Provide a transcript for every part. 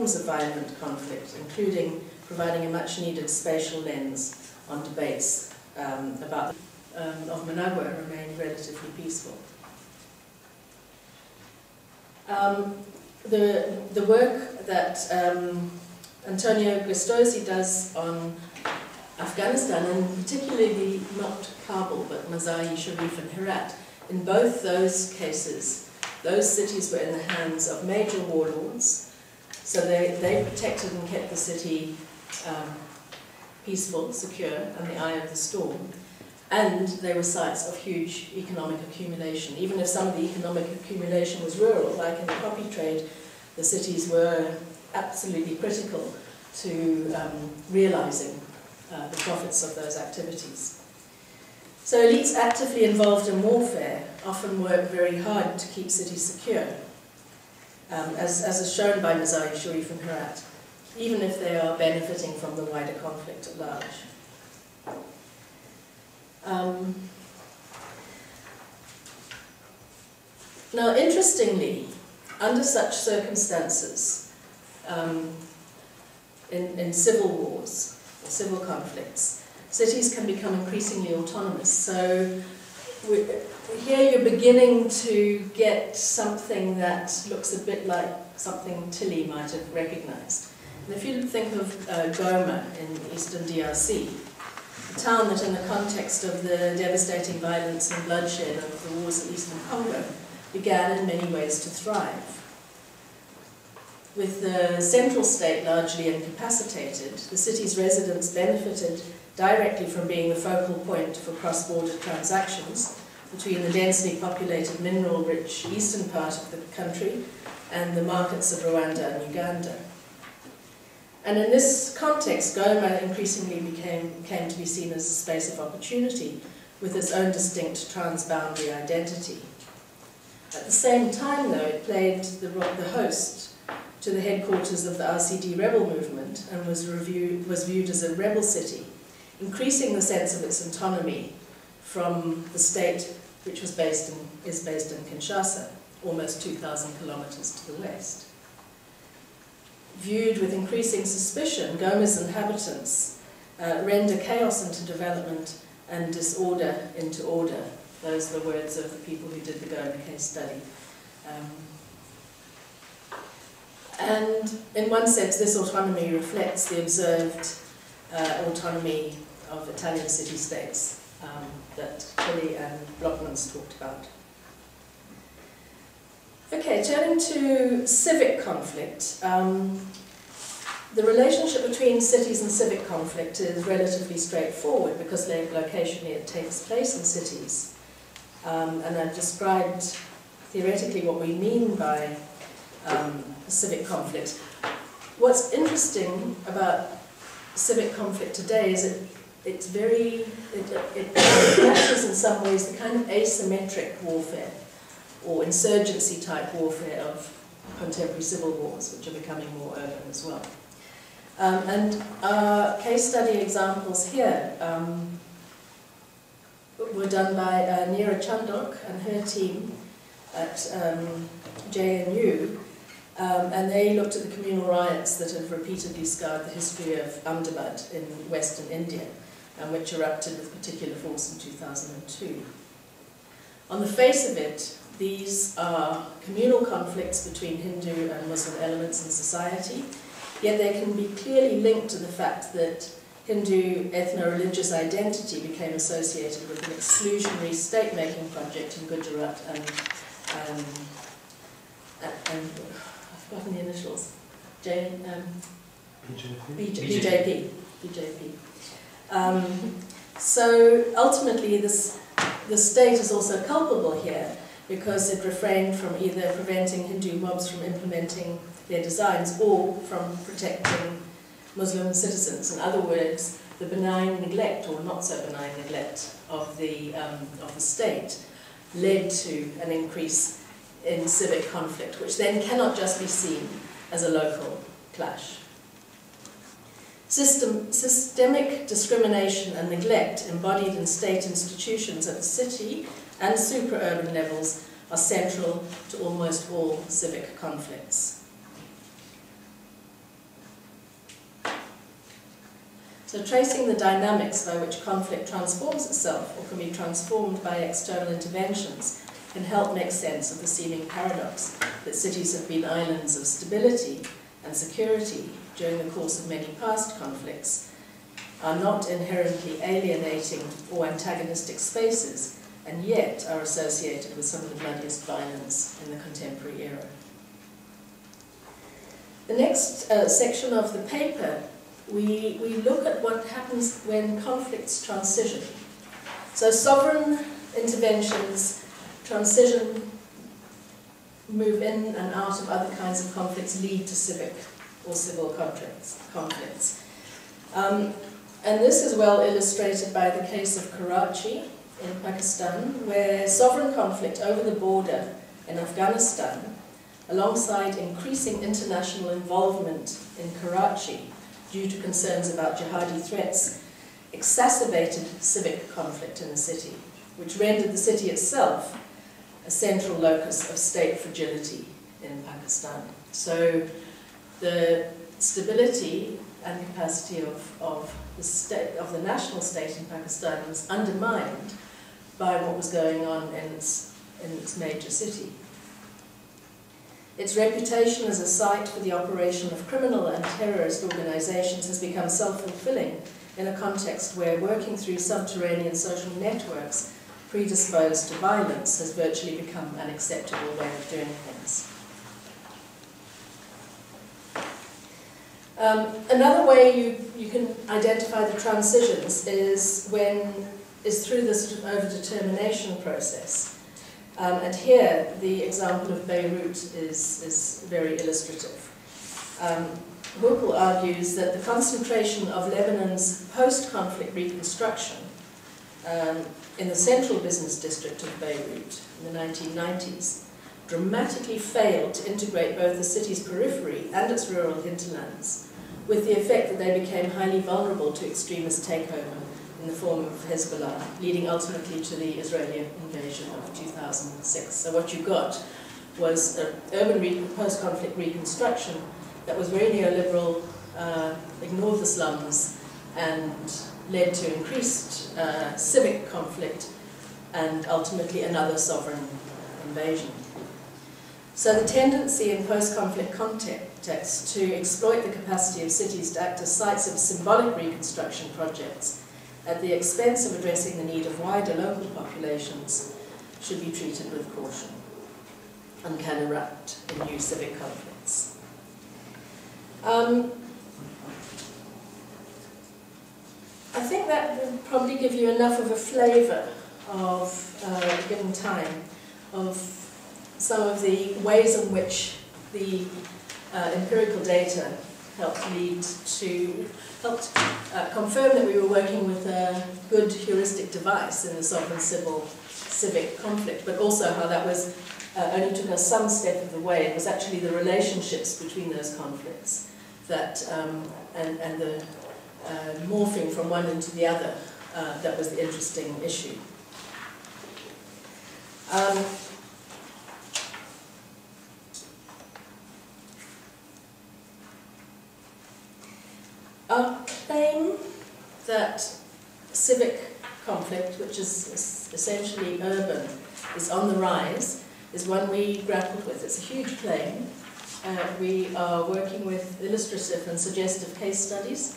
of violent conflict, including providing a much-needed spatial lens on debates about of Managua remained relatively peaceful. The work that Antonio Gustosi does on Afghanistan, and particularly not Kabul, but Mazar-e Sharif and Herat, in both those cases, those cities were in the hands of major warlords, so they protected and kept the city peaceful, secure, and the eye of the storm. And they were sites of huge economic accumulation. Even if some of the economic accumulation was rural, like in the poppy trade, the cities were absolutely critical to realizing the profits of those activities. So elites actively involved in warfare often work very hard to keep cities secure, as is shown by Mazar-e Sharif and Herat, even if they are benefiting from the wider conflict at large. Now, interestingly, under such circumstances, in civil wars, or civil conflicts, cities can become increasingly autonomous. So here you're beginning to get something that looks a bit like something Tilly might have recognized. And if you think of Goma in eastern DRC, a town that in the context of the devastating violence and bloodshed of the wars in eastern Congo began in many ways to thrive. With the central state largely incapacitated, the city's residents benefited directly from being the focal point for cross-border transactions between the densely populated, mineral-rich eastern part of the country and the markets of Rwanda and Uganda. And in this context, Goma increasingly came to be seen as a space of opportunity with its own distinct transboundary identity. At the same time, though, it played the host to the headquarters of the RCD rebel movement and was viewed as a rebel city, increasing the sense of its autonomy from the state, which is based in Kinshasa, almost 2,000 kilometers to the west. Viewed with increasing suspicion, Goma's inhabitants render chaos into development and disorder into order. Those are the words of the people who did the Goma case study. And in one sense, this autonomy reflects the observed autonomy of Italian city-states that Kelly and Blockmans talked about. Okay, turning to civic conflict. The relationship between cities and civic conflict is relatively straightforward because locationally it takes place in cities. And I've described theoretically what we mean by civic conflict. What's interesting about civic conflict today is it matches in some ways the kind of asymmetric warfare or insurgency type warfare of contemporary civil wars, which are becoming more urban as well. And our case study examples here were done by Neera Chandok and her team at JNU, and they looked at the communal riots that have repeatedly scarred the history of Ahmedabad in western India, and which erupted with particular force in 2002. On the face of it, these are communal conflicts between Hindu and Muslim elements in society, yet they can be clearly linked to the fact that Hindu ethno-religious identity became associated with an exclusionary state-making project in Gujarat and I've forgotten the initials, BJP. So ultimately the state is also culpable here because it refrained from either preventing Hindu mobs from implementing their designs or from protecting Muslim citizens. In other words, the benign neglect or not so benign neglect of the state led to an increase in civic conflict, which then cannot just be seen as a local clash. Systemic discrimination and neglect embodied in state institutions at the city and super-urban levels are central to almost all civic conflicts. So tracing the dynamics by which conflict transforms itself or can be transformed by external interventions can help make sense of the seeming paradox that cities have been islands of stability and security during the course of many past conflicts, are not inherently alienating or antagonistic spaces, and yet are associated with some of the bloodiest violence in the contemporary era. The next section of the paper, we look at what happens when conflicts transition. So sovereign interventions transition, move in and out of other kinds of conflicts, lead to civic or civil conflicts. And this is well illustrated by the case of Karachi in Pakistan, where sovereign conflict over the border in Afghanistan, alongside increasing international involvement in Karachi due to concerns about jihadi threats, exacerbated civic conflict in the city, which rendered the city itself a central locus of state fragility in Pakistan. So the stability and capacity of the national state in Pakistan was undermined by what was going on in its major city. Its reputation as a site for the operation of criminal and terrorist organizations has become self-fulfilling in a context where working through subterranean social networks predisposed to violence has virtually become an acceptable way of doing things. Another way you can identify the transitions is through the sort of over-determination process. And here, the example of Beirut is very illustrative. Jo Beall argues that the concentration of Lebanon's post-conflict reconstruction in the central business district of Beirut in the 1990s dramatically failed to integrate both the city's periphery and its rural hinterlands, with the effect that they became highly vulnerable to extremist takeover in the form of Hezbollah, leading ultimately to the Israeli invasion of 2006. So what you got was an urban post-conflict reconstruction that was very neoliberal, ignored the slums, and led to increased civic conflict and ultimately another sovereign invasion. So the tendency in post-conflict context to exploit the capacity of cities to act as sites of symbolic reconstruction projects at the expense of addressing the need of wider local populations should be treated with caution and can erupt in new civic conflicts. I think that will probably give you enough of a flavour of, given time, of some of the ways in which the empirical data helped confirm that we were working with a good heuristic device in the sovereign civic conflict, but also how that was only took us some step of the way. It was actually the relationships between those conflicts that and the morphing from one into the other that was the interesting issue. Our claim that civic conflict, which is essentially urban, is on the rise, is one we grappled with. It's a huge claim. We are working with illustrative and suggestive case studies,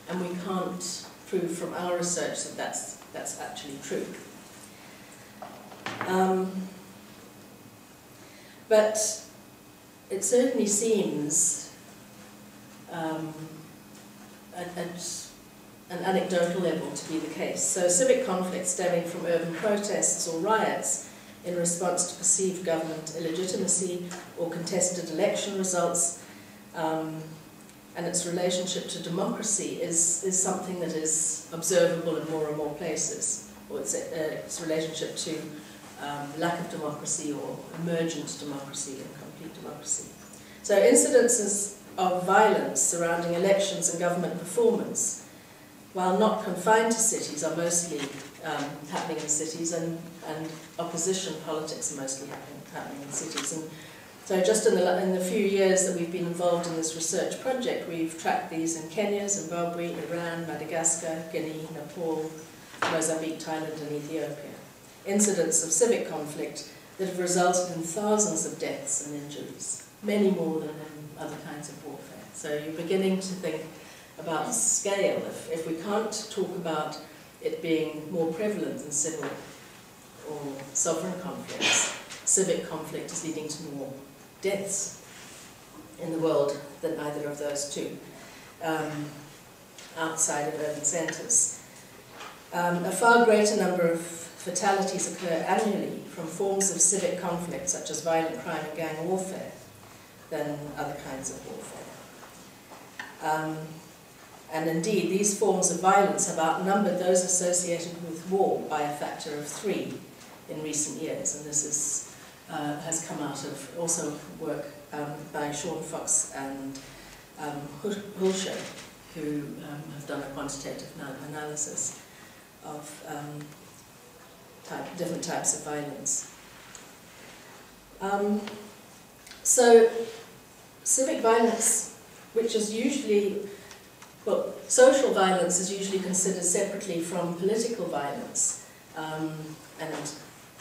and we can't prove from our research that that's actually true. But it certainly seems at an anecdotal level to be the case. So civic conflict stemming from urban protests or riots in response to perceived government illegitimacy or contested election results, and its relationship to democracy is something that is observable in more and more places, or its relationship to lack of democracy or emergent democracy and complete democracy. So incidences of violence surrounding elections and government performance, while not confined to cities, are mostly happening in cities, and opposition politics are mostly happening in cities. And So just in the few years that we've been involved in this research project, we've tracked these in Kenya, Zimbabwe, Iran, Madagascar, Guinea, Nepal, Mozambique, Thailand and Ethiopia. Incidents of civic conflict that have resulted in thousands of deaths and injuries, many more than in other kinds of warfare. So you're beginning to think about scale. If we can't talk about it being more prevalent than civil or sovereign conflicts, civic conflict is leading to more deaths in the world than either of those two, outside of urban centres. A far greater number of fatalities occur annually from forms of civic conflict, such as violent crime and gang warfare, than other kinds of warfare. And indeed, these forms of violence have outnumbered those associated with war by a factor of 3 in recent years, and this is, has come out of also work by Sean Fox and Hulsher, who have done a quantitative analysis of different types of violence. So civic violence, which is usually, well, social violence is usually considered separately from political violence, and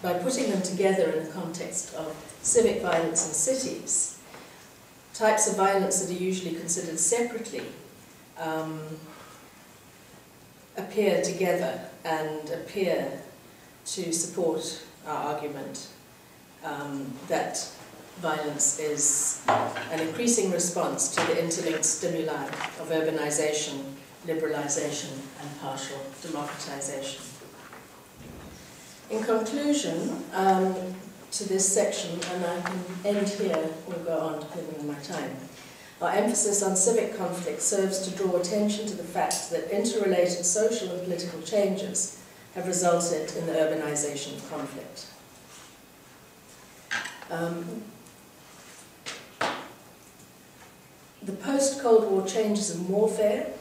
by putting them together in the context of civic violence in cities, types of violence that are usually considered separately appear together and appear to support our argument that violence is an increasing response to the interlinked stimuli of urbanization, liberalization, and partial democratization. In conclusion to this section, and I can end here or go on depending on my time, our emphasis on civic conflict serves to draw attention to the fact that interrelated social and political changes have resulted in the urbanization of conflict. The post-Cold War changes in warfare,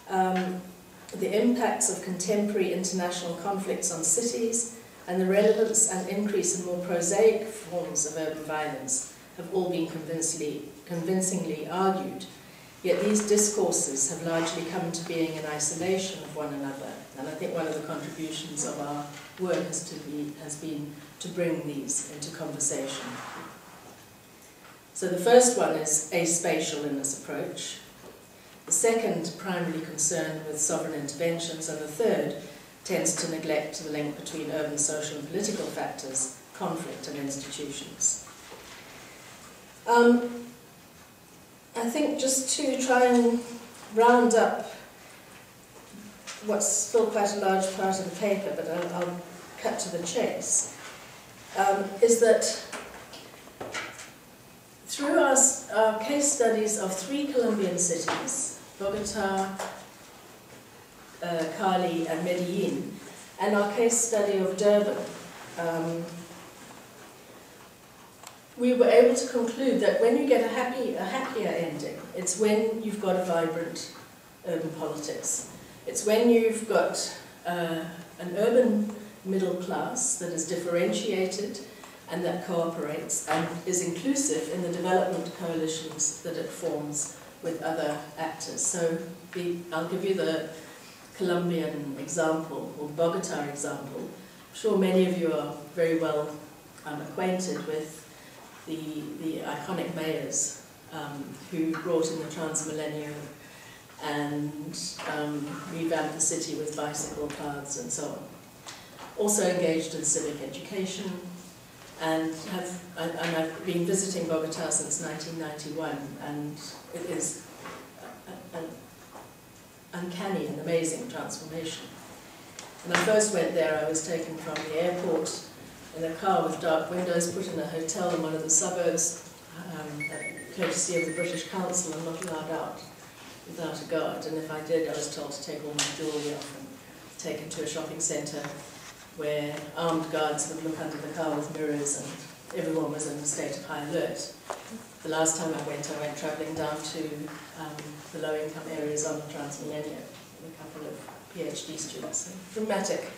the impacts of contemporary international conflicts on cities, and the relevance and increase in more prosaic forms of urban violence have all been convincingly argued, yet these discourses have largely come to being in isolation of one another, and I think one of the contributions of our work has been to bring these into conversation. So the first one is aspatial in this approach, the second primarily concerned with sovereign interventions, and the third tends to neglect the link between urban social and political factors, conflict and institutions. I think just to try and round up what's still quite a large part of the paper, but I'll cut to the chase, is that through our case studies of 3 Colombian cities, Bogota, Cali and Medellin, and our case study of Durban, we were able to conclude that when you get a happier ending, it's when you've got a vibrant urban politics. It's when you've got an urban middle class that is differentiated and that cooperates and is inclusive in the development coalitions that it forms with other actors. So I'll give you the Colombian example, or Bogota example. I'm sure many of you are very well acquainted with the iconic mayors who brought in the Transmillennium and revamped the city with bicycle paths and so on. Also engaged in civic education, and I've been visiting Bogota since 1991, and it is an uncanny and amazing transformation. When I first went there, I was taken from the airport in a car with dark windows, put in a hotel in one of the suburbs, courtesy of the British Council, and not allowed out without a guard. And if I did, I was told to take all my jewellery off and taken to a shopping centre where armed guards would look under the car with mirrors, and everyone was in a state of high alert. The last time I went travelling down to the low-income areas on the Transmillennium with a couple of PhD students. A dramatic